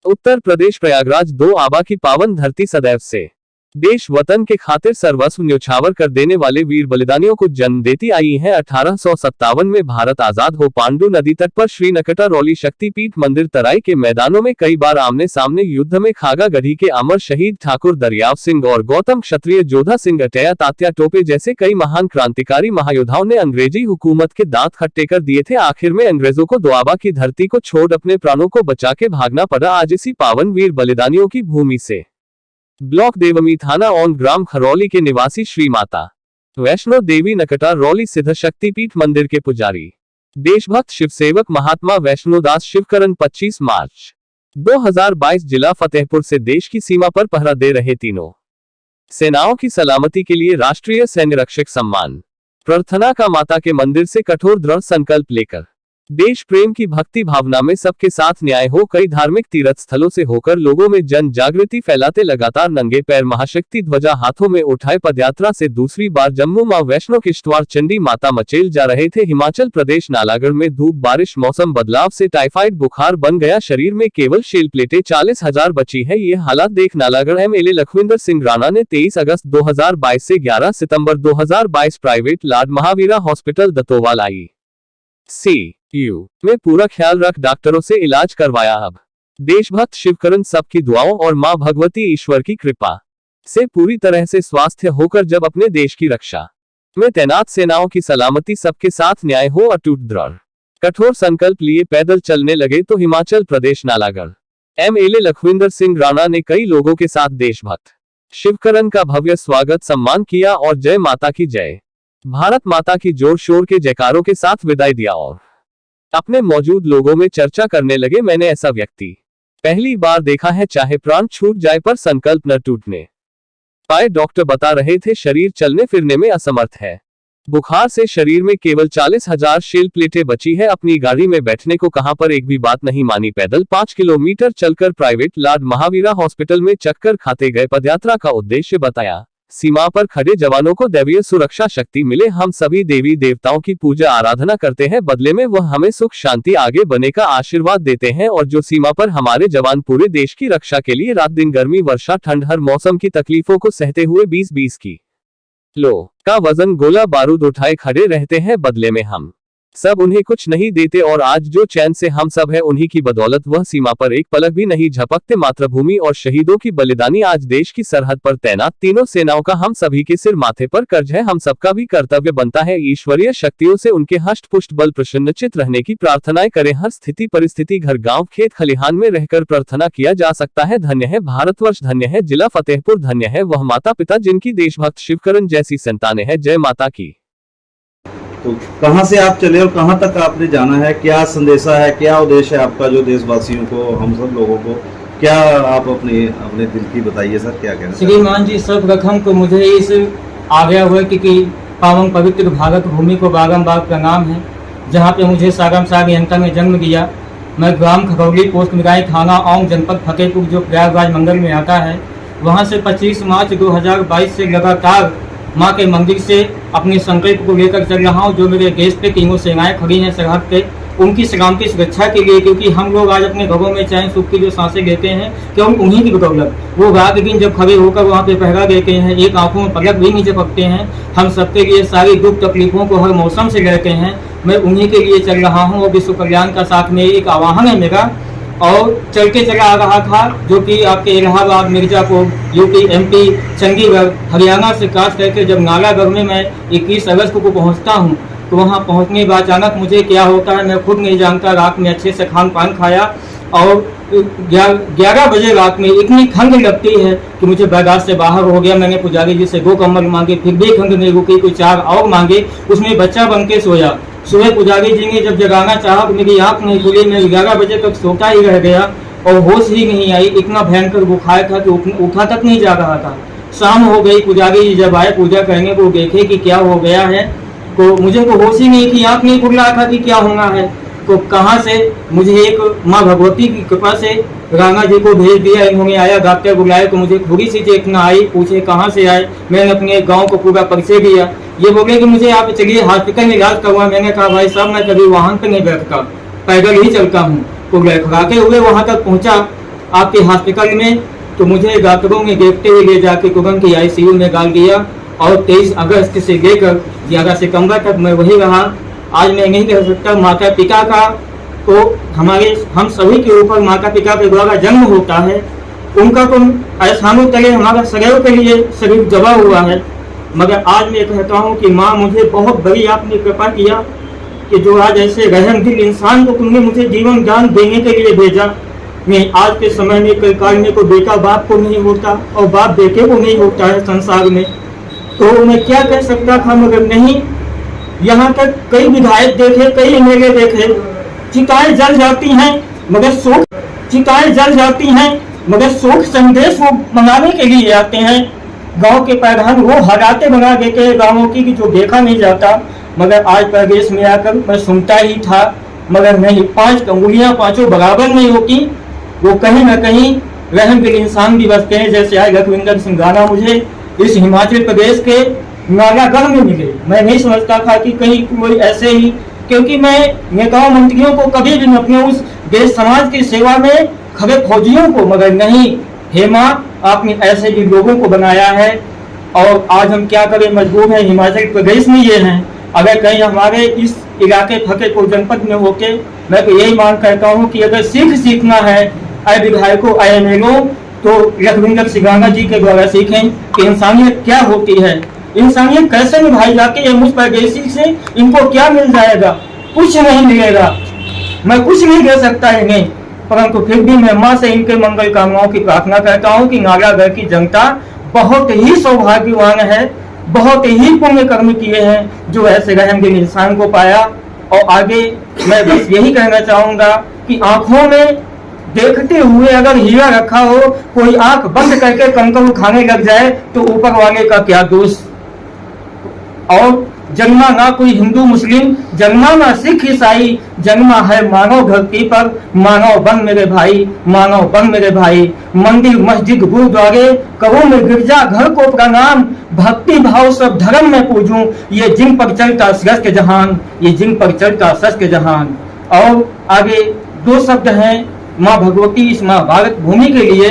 उत्तर प्रदेश प्रयागराज दो आबा की पावन धरती सदैव से देश वतन के खातिर सर्वस्व न्योछावर कर देने वाले वीर बलिदानियों को जन्म देती आई है। 1857 में भारत आजाद हो पांडु नदी तट पर श्री नकटरौली शक्तिपीठ मंदिर तराई के मैदानों में कई बार आमने सामने युद्ध में खागा गढ़ी के अमर शहीद ठाकुर दरियाव सिंह और गौतम क्षत्रिय जोधा सिंह अटैया तात्या टोपे जैसे कई महान क्रांतिकारी महायोद्धाओं ने अंग्रेजी हुकूमत के दांत खट्टे कर दिए थे। आखिर में अंग्रेजों को दोआबा की धरती को छोड़ अपने प्राणों को बचा के भागना पड़ा। आज इसी पावन वीर बलिदानियों की भूमि से ब्लॉक देवमी थाना ऑन ग्राम खरौली के निवासी श्री माता वैष्णो देवी नकटरौली सिद्ध शक्तिपीठ मंदिर के पुजारी देशभक्त शिवसेवक महात्मा वैष्णोदास शिवकरण 25 मार्च 2022 जिला फतेहपुर से देश की सीमा पर पहरा दे रहे तीनों सेनाओं की सलामती के लिए राष्ट्रीय सैन्य रक्षक सम्मान प्रार्थना का माता के मंदिर से कठोर दृढ़ संकल्प लेकर देश प्रेम की भक्ति भावना में सबके साथ न्याय हो कई धार्मिक तीर्थ स्थलों से होकर लोगों में जन जागृति फैलाते लगातार नंगे पैर महाशक्ति ध्वजा हाथों में उठाए पदयात्रा से दूसरी बार जम्मू मां वैष्णो किश्तवाड़ चंडी माता मचेल जा रहे थे। हिमाचल प्रदेश नालागढ़ में धूप बारिश मौसम बदलाव से टाइफाइड बुखार बन गया, शरीर में केवल शेल प्लेटें 40,000 बची है। ये हालात देख नालागढ़ MLA लखविंदर सिंह राणा ने 23 अगस्त 2022 से 11 सितंबर 2022 private Lord Mahavira hospital Datowal ICU में पूरा ख्याल रख डॉक्टरों से इलाज करवाया। अब देशभक्त शिवकरण सबकी दुआओं और मां भगवती ईश्वर की कृपा से पूरी तरह से स्वस्थ होकर जब अपने देश की रक्षा में तैनात सेनाओं की सलामती सबके साथ न्याय हो अटूट दृढ़ कठोर संकल्प लिए पैदल चलने लगे तो हिमाचल प्रदेश नालागढ़ MLA लखविंदर सिंह राणा ने कई लोगों के साथ देशभक्त शिवकरण का भव्य स्वागत सम्मान किया और जय माता की जय भारत माता की जोर शोर के जयकारों के साथ विदाई दिया और अपने मौजूद लोगों में चर्चा करने लगे। मैंने ऐसा व्यक्ति पहली बार देखा है, चाहे प्राण छूट जाए पर संकल्प न टूटने पाए। डॉक्टर बता रहे थे शरीर चलने फिरने में असमर्थ है, बुखार से शरीर में केवल 40,000 शेल प्लेटें बची है। अपनी गाड़ी में बैठने को कहां पर एक भी बात नहीं मानी, पैदल 5 किलोमीटर चलकर प्राइवेट लॉर्ड महावीरा हॉस्पिटल में चक्कर खाते गए। पदयात्रा का उद्देश्य बताया, सीमा पर खड़े जवानों को दैवीय सुरक्षा शक्ति मिले। हम सभी देवी देवताओं की पूजा आराधना करते हैं, बदले में वह हमें सुख शांति आगे बढ़ने का आशीर्वाद देते हैं। और जो सीमा पर हमारे जवान पूरे देश की रक्षा के लिए रात दिन गर्मी वर्षा ठंड हर मौसम की तकलीफों को सहते हुए 20-20 किलो का वजन गोला बारूद उठाए खड़े रहते हैं, बदले में हम सब उन्हें कुछ नहीं देते। और आज जो चैन से हम सब है उन्हीं की बदौलत वह सीमा पर एक पलक भी नहीं झपकते। मातृभूमि और शहीदों की बलिदानी आज देश की सरहद पर तैनात तीनों सेनाओं का हम सभी के सिर माथे पर कर्ज है। हम सबका भी कर्तव्य बनता है ईश्वरीय शक्तियों से उनके हष्ट पुष्ट बल प्रसन्नचित रहने की प्रार्थनाएं करें। हर स्थिति परिस्थिति घर गांव खेत खलिहान में रहकर प्रार्थना किया जा सकता है। धन्य है भारतवर्ष, धन्य है जिला फतेहपुर, धन्य है वह माता पिता जिनकी देशभक्त शिवकरण जैसी संतानें हैं। जय माता की। तो कहाँ से आप चले और कहाँ तक आपने जाना है, क्या संदेशा है, क्या उद्देश्य है आपका जो देशवासियों को हम सब लोगों को, क्या आप अपने दिल की बताइए सर, क्या कहना श्रीमान जी। सर्वप्रथम तो मुझे इस आज्ञा हुआ कि पावन पवित्र भारत भूमि को बारंबार प्रणाम है, जहाँ पे मुझे सागम साग यंत्र में जन्म दिया। मैं ग्राम खरौली पोस्ट मिराई थाना औंग जनपद फतेहपुर जो प्रयागराज मंडल में आता है, वहाँ से 25 मार्च 2022 से लगातार माँ के मंदिर से अपने संकल्प को लेकर चल रहा हूँ। जो मेरे देश पे तीनों सेनाएं खड़ी हैं सरहद पे, उनकी सलामती सुरक्षा के लिए, क्योंकि हम लोग आज अपने घरों में चैन सुख की जो सांसें लेते हैं क्यों उन्हीं की बदौलत। वो रात दिन जब खड़े होकर वहाँ पे पहरा देते हैं, एक आंखों में पलक भी नहीं झपकते हैं, हम सबके लिए सारी दुख तकलीफों को हर मौसम से लड़ते हैं। मैं उन्हीं के लिए चल रहा हूँ और विश्व कल्याण का साथ में एक आह्वान है मेरा। और चल के चला आ रहा था जो कि आपके इलाहाबाद, मिर्जापुर, UP, MP, चंडीगढ़, हरियाणा से क्रॉस करके जब नालागढ़ में मैं 21 अगस्त को पहुंचता हूं, तो वहां पहुंचने के बाद अचानक मुझे क्या होता है मैं खुद नहीं जानता। रात में अच्छे से खान पान खाया और 11 बजे रात में इतनी ठंड लगती है कि मुझे बर्दाश्त से बाहर हो गया। मैंने पुजारी जी से 2 कम्बल मांगे, फिर भी ठंड नहीं रुकी, कोई 4 और मांगे, उसमें बच्चा बन के सोया। सुबह पुजारी जी ने जब जगाना चाहा तो मेरी आंख नहीं खुली, मैं 11 बजे तक सोता ही रह गया और होश ही नहीं आई। इतना भयंकर बुखार था कि उठा तक नहीं जा रहा था। शाम हो गई, पुजारी जी जब आए पूजा करने को देखे कि क्या हो गया है, तो मुझे तो होश ही नहीं कि आंख नहीं खुल रहा था कि क्या होना है। तो कहाँ से मुझे एक माँ भगवती की कृपा से राणा जी को भेज दिया। इन्होंने आया, डॉक्टर बुलाए तो मुझे थोड़ी सी चेतना आई। पूछे कहाँ से आए, मैंने अपने गांव को पूरा परिचय दिया। ये बोले कि मुझे आप चलिए हॉस्पिटल में इलाज करवा। मैंने कहा भाई साहब मैं कभी वाहन पर नहीं बैठता, पैदल ही चलता हूँ। तो लड़खड़ाते हुए वहाँ तक पहुँचा आपके हॉस्पिटल में, तो मुझे डॉक्टरों ने देखते हुए ले जाके तुरंत ही ICU में डाल दिया और 23 अगस्त से लेकर 11 सितंबर तक मैं वही रहा। आज मैं नहीं कह सकता, माता पिता का तो हम सभी के ऊपर माता पिता के द्वारा जन्म होता है, उनका तो एहसानों तले हमारा सदैव के लिए शरीर दबा हुआ है। मगर आज मैं कहता हूँ कि माँ, मुझे बहुत बड़ी आपने कृपा किया कि जो आज ऐसे रहम दिल इंसान को तुमने मुझे जीवन दान देने के लिए भेजा। मैं आज के समय में कई काल में को बेटा बाप को नहीं होता और बाप बेटे को नहीं होता है संसार में, तो मैं क्या कह सकता था। मगर नहीं, यहाँ तक कई विधायक देखे, कई MLA देखे, चिताएं जल जाती हैं मगर शोक संदेश वो मंगाने के लिए आते हैं। गांव के प्रधान वो हराते बना देते हैं गाँवों की, जो देखा नहीं जाता। मगर आज प्रदेश में आकर मैं सुनता ही था, मगर नहीं, 5 अंगुलियां पांचों बराबर नहीं होती। वो कहीं न कहीं रहम दिल इंसान भी बसते हैं। जैसे आज लखविंदर सिंह राणा मुझे इस हिमाचल प्रदेश के नालागढ़ में मिले। मैं नहीं समझता था कि कहीं कोई ऐसे ही, क्योंकि मैं नेताओं मंत्रियों को कभी भी अपने उस देश समाज की सेवा में खड़े फौजियों को, मगर नहीं, हे माँ, आपने ऐसे भी लोगों को बनाया है। और आज हम क्या करें, मजबूर हैं, हिमाचल प्रदेश में ये हैं। अगर कहीं हमारे इस इलाके फतेहपुर जनपद में होके, मैं तो यही मांग करता हूँ कि अगर सीखना है अय विधायकों, अय MLA, तो लखविंदर सिंह राणा जी के द्वारा सीखें कि इंसानियत क्या होती है, इंसानियत कैसे निभाई जाती है। मुझ परदेशी से इनको क्या मिल जाएगा? कुछ नहीं मिलेगा। मैं कुछ नहीं दे सकता इन्हें, परंतु फिर भी मैं माँ से इनके मंगल कामनाओं की प्रार्थना करता हूँ कि नालागढ़ की जनता बहुत ही सौभाग्यवान है, बहुत ही पुण्य कर्म किए हैं जो ऐसे रहम दिल इंसान को पाया। और आगे मैं बस यही कहना चाहूंगा कि आंखों में देखते हुए अगर हीरा रखा हो, कोई आंख बंद करके कंकर खाने लग जाए तो ऊपर वाले का क्या दोष। और जन्मा ना कोई हिंदू मुस्लिम, जन्मा ना सिख ईसाई, जन्मा है मानव धरती पर। मानव बन मेरे भाई, मानव बन मेरे भाई। मंदिर मस्जिद गुरुद्वारे करूं मैं गिरजा घर को प्रणाम, भक्ति भाव सब धर्म में पूजूं, ये जिन पर चलता सच के जहान, ये जिन पर चलता सच के जहान। और आगे 2 शब्द हैं माँ भगवती इस माँ भारत भूमि के लिए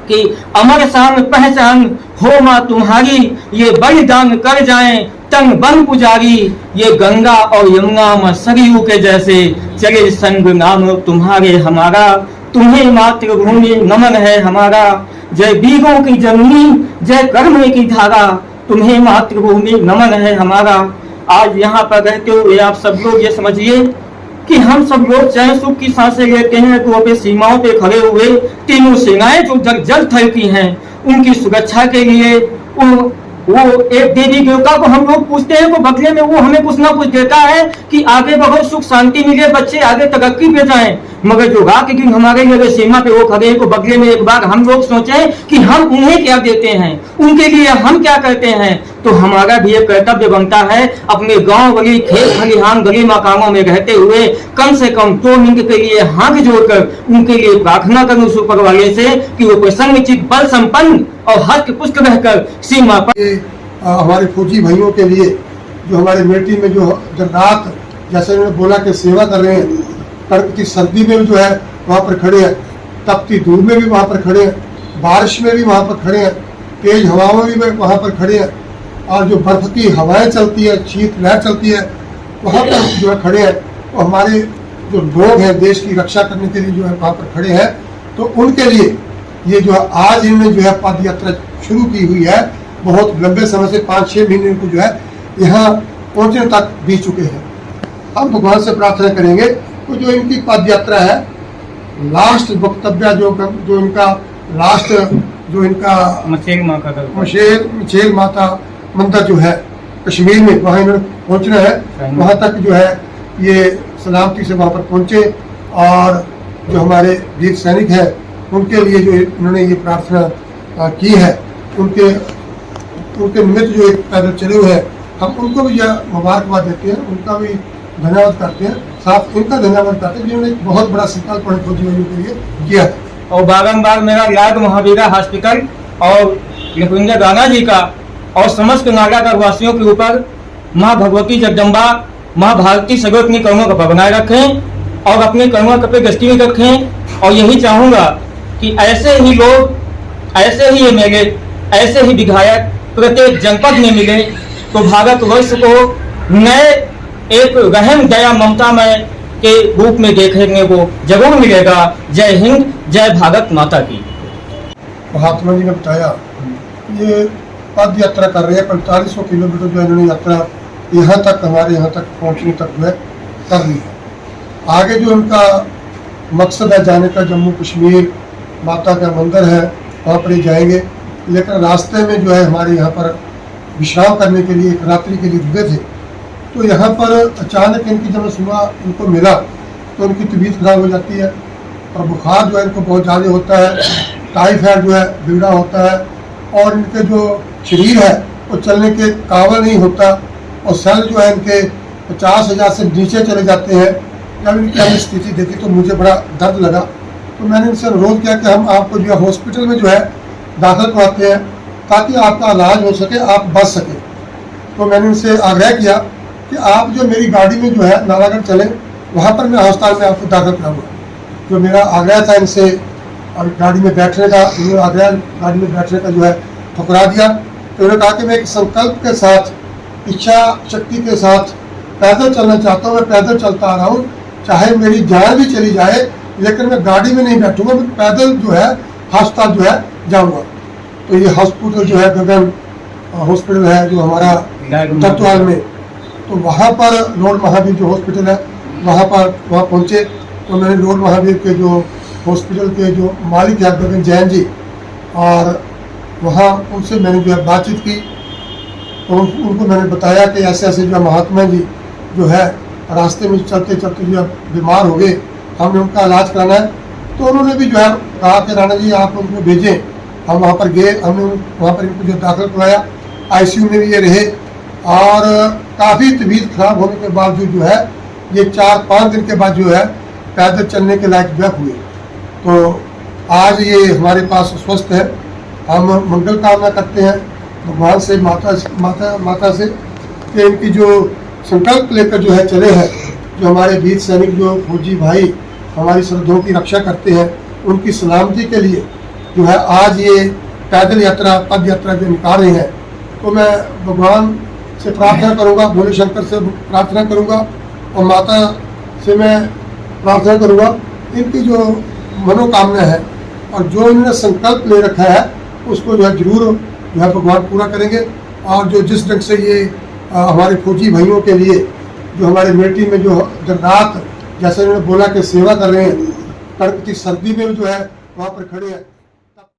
कि अमर शान पहचान हो माँ तुम्हारी, ये बलिदान कर जाएं तन बन पुजारी, ये गंगा और यमुना में सरयू के जैसे चले संग नाम तुम्हारे हमारा। तुम्हें मातृभूमि नमन है हमारा, जय वीरों की जननी, जय कर्म की धारा, तुम्हें मातृभूमि नमन है हमारा। आज यहाँ पर रहते हुए आप सब लोग ये समझिए कि हम सब लोग चैन सुख की सांसें लेते हैं, तो अपने सीमाओं पे खड़े हुए तीनों सेनाएं जो जल थल की हैं, उनकी सुरक्षा के लिए वो एक देवी देवता को हम लोग पूछते हैं, तो बदले में वो हमें कुछ ना कुछ देता है कि आगे बहुत सुख शांति मिले, बच्चे आगे तरक्की पे जाएं। मगर जो रात दिन हमारे लिए सीमा पे वो खड़े हैं, तो बदले में एक बार हम लोग सोचें कि हम उन्हें क्या देते हैं, उनके लिए हम क्या करते हैं। तो हमारा भी एक कर्तव्य बनता है अपने गांव गली खेत खलिहान गली मकानों में रहते हुए कम से कम 2 मिनट के लिए हाथ जोड़कर उनके लिए प्रार्थना करूं ऊपर वाले से कि वो प्रसन्न चित्त बल संपन्न और हस्त पुष्ट रहकर सीमा पर। हमारे फौजी भाइयों के लिए जो हमारे मिलिट्री में जो रात जैसे उन्होंने बोला कि सेवा कर रहे हैं, कड़कती सर्दी में भी जो है वहाँ पर खड़े हैं, तपती धूप में भी वहाँ पर खड़े हैं, बारिश में भी वहाँ पर खड़े हैं, तेज हवाओं में भी वहाँ पर खड़े हैं, और जो बर्फ की हवाएं चलती है, शीत लहर चलती है, वहाँ पर जो है खड़े हैं। तो हमारे जो लोग हैं देश की रक्षा करने के लिए जो है वहाँ पर खड़े हैं, तो उनके लिए ये जो है आज इन्होंने जो है पद यात्रा शुरू की हुई है। बहुत लंबे समय से 5-6 महीने को जो है यहाँ पहुँचने तक बीत चुके हैं। हम भगवान से प्रार्थना करेंगे तो जो इनकी पद यात्रा है, लास्ट वक्तव्य जो इनका लास्ट जो इनका मछेल माता मंदिर जो है कश्मीर में, वहाँ इन्होंने पहुँचना है। वहाँ तक जो है ये सलामती से वहाँ पर पहुँचे, और जो हमारे वीर सैनिक हैं उनके लिए जो इन्होंने ये प्रार्थना की है, उनके निमित्त जो एक पैदल चले हुए हैं, हम उनको भी यह मुबारकबाद देते हैं, उनका भी धन्यवाद करते हैं, साथ इनका धन्यवाद करते हैं जिन्होंने एक बहुत बड़ा संकल्प फौजी भाइयों के लिए किया है। और बारम्बार मेरा याद महावीरा हॉस्पिटल और लखविंदर राणा जी का और समस्त नालागढ़ वासियों के ऊपर माँ भगवती जगदम्बा, माँ भारती सदैव अपनी कर्मों का बनाए रखें और अपने कर्मों पे दृष्टि में रखें। और यही चाहूँगा कि ऐसे ही लोग, ऐसे ही एमएलए, ऐसे ही विधायक प्रत्येक जनपद में मिले तो भारतवर्ष को नए एक रहम दया ममतामय के रूप में देखने को जरूर मिलेगा। जय हिंद, जय भारत माता की। महात्मा जी ने बताया ये पद यात्रा कर रहे हैं, 4500 किलोमीटर जो इन्होंने यात्रा यहाँ तक, हमारे यहाँ तक पहुँचने तक जो है कर ली है। आगे जो उनका मकसद है जाने का, जम्मू कश्मीर माता का मंदिर है वहाँ पर ही जाएंगे, लेकिन रास्ते में जो है हमारे यहाँ पर विश्राम करने के लिए एक रात्रि के लिए रुके थे। तो यहाँ पर अचानक इनकी जब सुना इनको मिला तो उनकी तबीयत खराब हो जाती है और बुखार जो है इनको बहुत ज़्यादा होता है, टाइफाइड जो है बिगड़ा होता है और इनके जो शरीर है वो चलने के काबिल नहीं होता और सेल जो है इनके 50,000 से नीचे चले जाते हैं। जब इनकी हमें स्थिति देखी तो मुझे बड़ा दर्द लगा, तो मैंने इनसे अनुरोध किया कि हम आपको जो है हॉस्पिटल में जो है दाखिल करवाते हैं ताकि आपका इलाज हो सके, आप बच सकें। तो मैंने इनसे आग्रह किया कि आप जो मेरी गाड़ी में जो है नालागढ़ चलें, वहाँ पर मैं अस्पताल में आपको दाखिल कराऊंगा। जो मेरा आग्रह था इनसे और गाड़ी में बैठने का, उन्होंने आग्रह गाड़ी में बैठने का जो है ठुकरा दिया। तो उन्होंने कहा कि मैं एक संकल्प के साथ, इच्छा शक्ति के साथ पैदल चलना चाहता हूँ, मैं पैदल चलता आ रहा हूँ, चाहे मेरी जान भी चली जाए लेकिन मैं गाड़ी में नहीं बैठूंगा, मैं पैदल जो है अस्पताल जो है जाऊँगा। तो ये हॉस्पिटल जो है गगन हॉस्पिटल है जो हमारा तत्वाल में, तो वहाँ पर लॉर्ड महावीर जो हॉस्पिटल है वहाँ पहुँचे। तो मैंने लॉर्ड महावीर के जो हॉस्पिटल के जो मालिक है गगन जैन जी, और वहाँ उनसे मैंने जो है बातचीत की। तो उनको मैंने बताया कि ऐसे ऐसे जो महात्मा जी जो है रास्ते में चलते चलते जो बीमार हो गए, हमने उनका इलाज कराना है। तो उन्होंने भी जो है कहा कि राणा जी आप उनको भेजें। हम वहाँ पर गए, हमने वहाँ पर इनको जो दाखिल करवाया, आईसीयू में भी ये रहे और काफ़ी तबीयत खराब होने के बावजूद जो है ये 4-5 दिन के बाद जो है पैदल चलने के लायक जो हुए। तो आज ये हमारे पास स्वस्थ है। हम मंगल कामना करते हैं भगवान से, माता से कि इनकी जो संकल्प लेकर जो है चले हैं, जो हमारे वीर सैनिक जो फौजी भाई हमारी सरहदों की रक्षा करते हैं, उनकी सलामती के लिए जो है आज ये पैदल यात्रा, पद यात्रा जो निकाल रहे हैं। तो मैं भगवान से प्रार्थना करूंगा, भोले शंकर से प्रार्थना करूंगा और माता से मैं प्रार्थना करूंगा इनकी जो मनोकामना है और जो इन्होंने संकल्प ले रखा है उसको जो है जरूर जो है भगवान पूरा करेंगे। और जो जिस ढंग से ये हमारे फौजी भाइयों के लिए जो हमारे मिलिट्री में जो दिन रात जैसे उन्होंने बोला कि सेवा कर रहे हैं, कड़कती सर्दी में जो है वहाँ पर खड़े हैं।